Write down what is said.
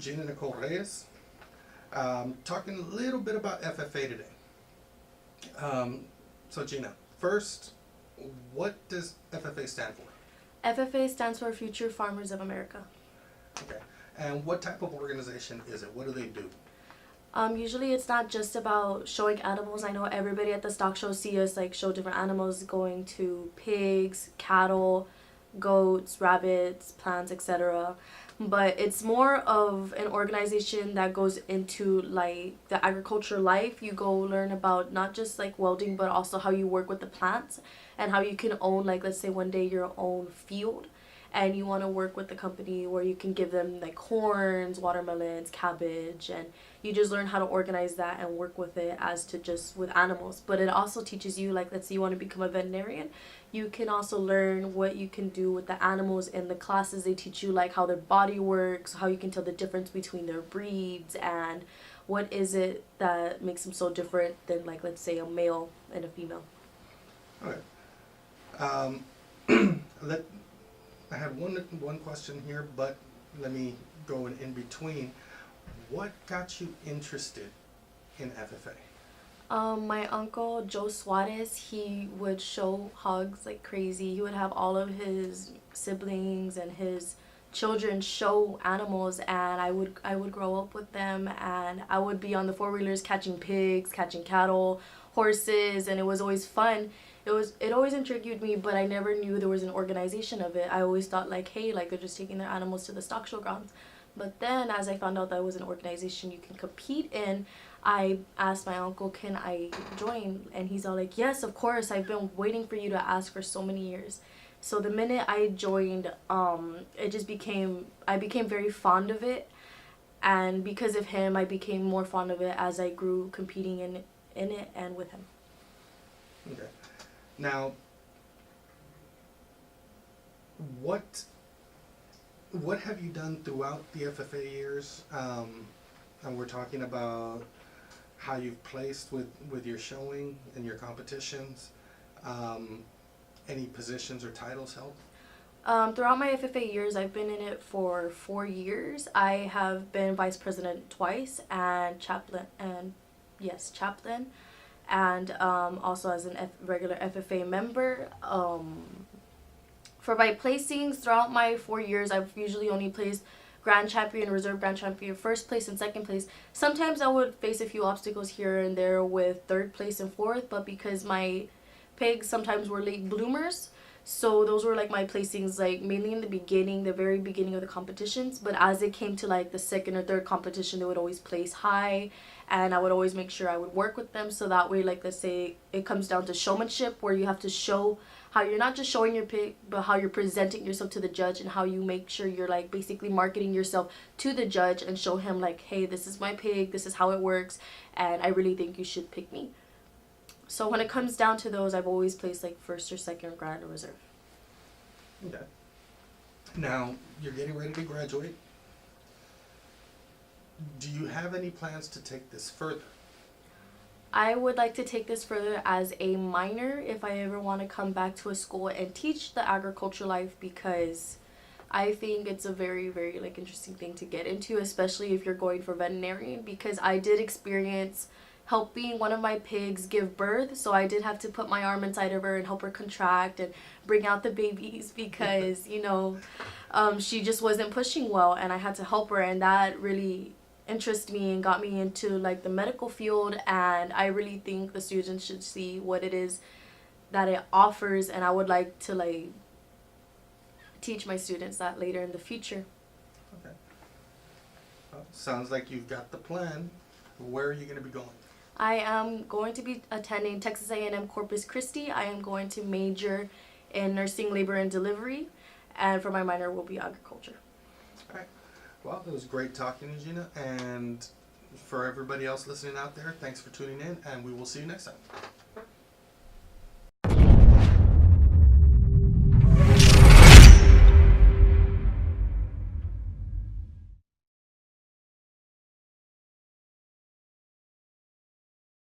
Gina Reyes, talking a little bit about FFA today. So Gina, first, what does FFA stand for? FFA stands for Future Farmers of America. Okay. And what type of organization is it? What do they do? Usually it's not just about showing animals. I know everybody at the stock show see us show different animals, going to pigs, cattle, goats, rabbits, plants, etc. But it's more of an organization that goes into the agriculture life. You go learn about not just welding, but also how you work with the plants and how you can own let's say one day your own field, and you want to work with the company where you can give them corns, watermelons, cabbage, and you just learn how to organize that and work with it as to just with animals. But it also teaches you, let's say you want to become a veterinarian, you can also learn what you can do with the animals in the classes. They teach you how their body works, how you can tell the difference between their breeds, and what is it that makes them so different than let's say a male and a female. Okay. I have one question here, but let me go in between. What got you interested in FFA? My uncle Joe Suarez, he would show hogs like crazy. He would have all of his siblings and his children show animals, and I would grow up with them, and I would be on the four-wheelers catching pigs, catching cattle, horses, and it was always fun. It always intrigued me, but I never knew there was an organization of it. I always thought hey, they're just taking their animals to the stock show grounds. But then as I found out that it was an organization you can compete in, I asked my uncle, can I join? And he's all yes, of course, I've been waiting for you to ask for so many years. So the minute I joined, I became very fond of it, and because of him I became more fond of it as I grew competing in it and with him. Okay. Now, what have you done throughout the FFA years? And we're talking about how you've placed with your showing and your competitions. Any positions or titles held? Throughout my FFA years, I've been in it for 4 years. I have been vice president twice and chaplain, and also as a regular FFA member. For my placings throughout my 4 years, I've usually only placed grand champion, reserve grand champion, first place and second place. Sometimes I would face a few obstacles here and there with third place and fourth, but because my pigs sometimes were late bloomers, so those were my placings mainly in the very beginning of the competitions. But as it came to the second or third competition, they would always place high, and I would always make sure I would work with them, so that way let's say it comes down to showmanship, where you have to show how you're not just showing your pig, but how you're presenting yourself to the judge, and how you make sure you're basically marketing yourself to the judge and show him hey, this is my pig, this is how it works, and I really think you should pick me. So when it comes down to those, I've always placed first or second, grand or reserve. Okay. Now, you're getting ready to graduate. Do you have any plans to take this further? I would like to take this further as a minor if I ever want to come back to a school and teach the agriculture life, because I think it's a very, very interesting thing to get into, especially if you're going for veterinarian, because I did experience helping one of my pigs give birth, so I did have to put my arm inside of her and help her contract and bring out the babies, because she just wasn't pushing well, and I had to help her, and that really interested me and got me into the medical field. And I really think the students should see what it is that it offers, and I would like to teach my students that later in the future. Okay. Well, sounds like you've got the plan. Where are you going to be going? I am going to be attending Texas A&M Corpus Christi. I am going to major in nursing, labor, and delivery, and for my minor will be agriculture. All right. Well, it was great talking to you, Gina, and for everybody else listening out there, thanks for tuning in, and we will see you next time.